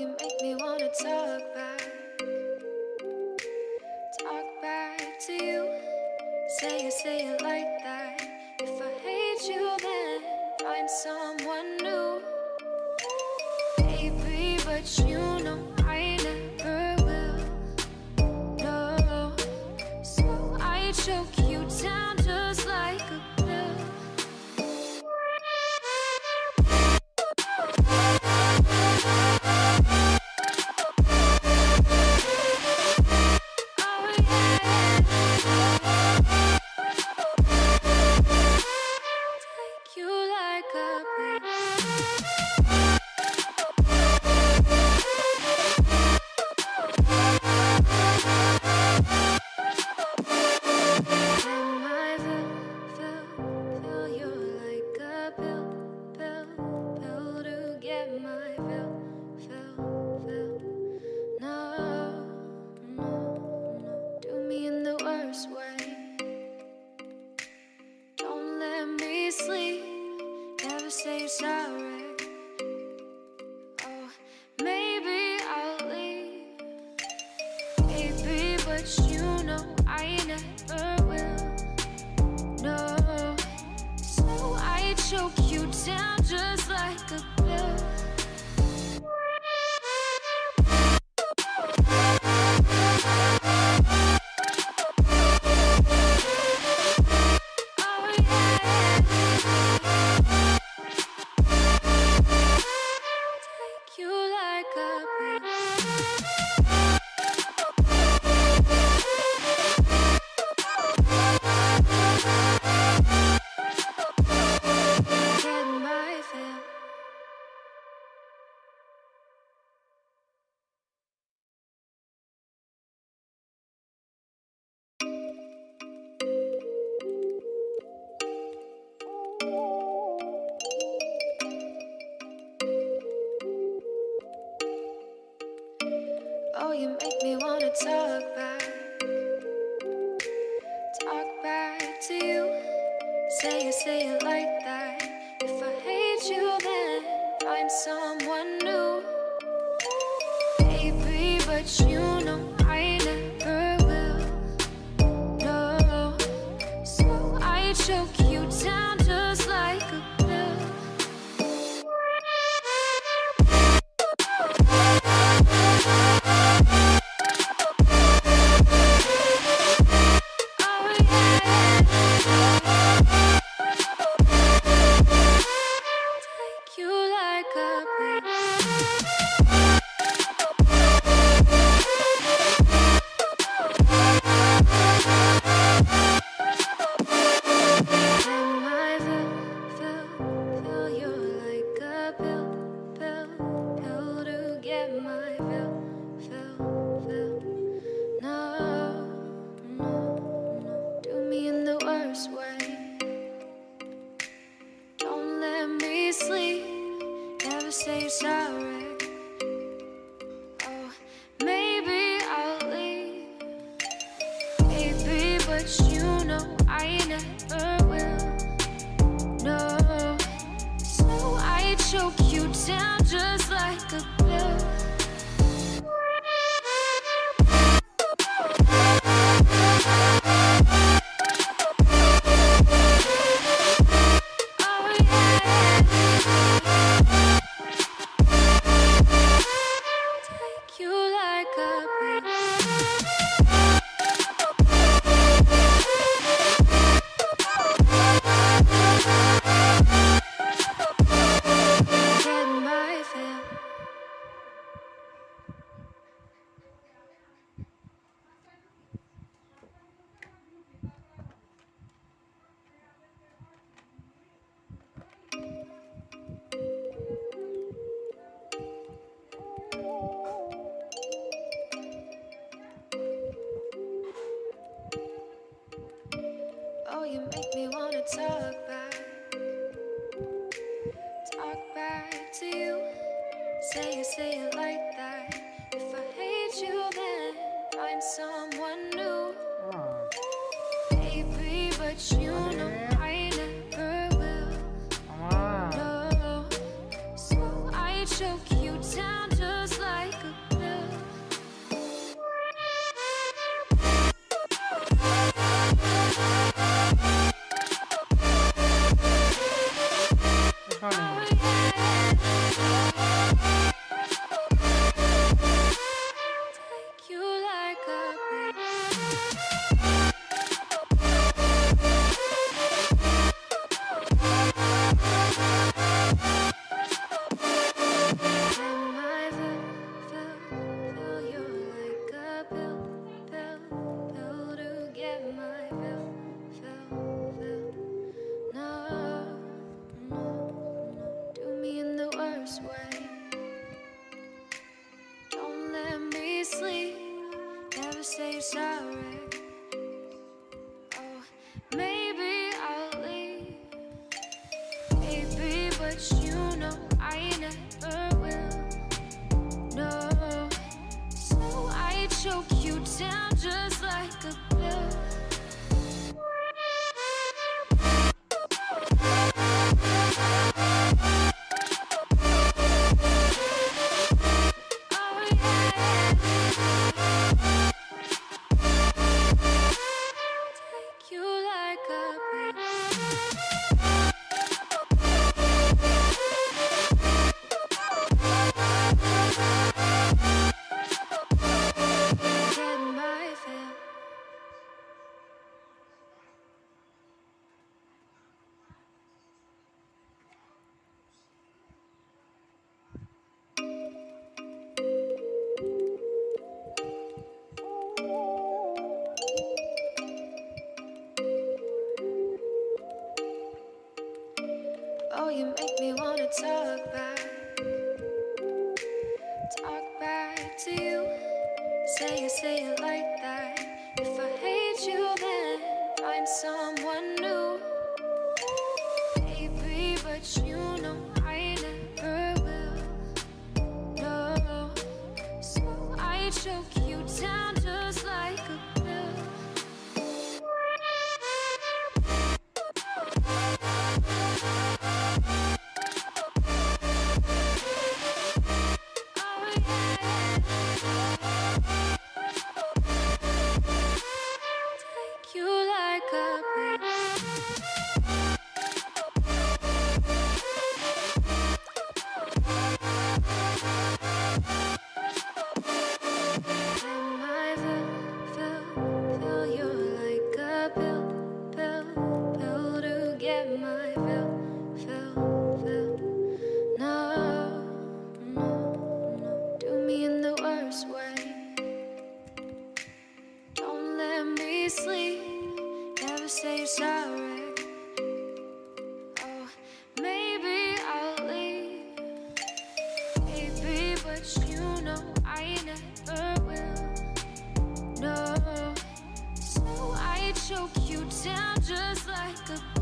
you make me wanna talk back to you. Say it like that. If I hate you, then find someone new. Baby, but you know I never will. No, so I choke you down just like a pill. Say sorry. Oh, maybe I'll leave, baby, but you know I never will. No, so I choke you down just like a pill. Oh, you make me wanna talk back to you. Say it like that. If I hate you, then find someone new. Baby, but you know I never will. No, so I choke you down just like a pill. Say sorry. Oh, maybe I'll leave, baby, but you know I never will. No, so I choke you down just like a pill. Oh, you make me wanna talk back to you. Say it like that. If I hate you, then find someone new. Baby, but you know I never will. No, so I choke you down just like a pill. You like a pill. Am I fill you like a pill to get my fill. No, do me in the worst way. Don't let me sleep. Never say you're sorry. Oh, maybe I'll leave. Baby, but you know I never will. No, so I choke you down just like a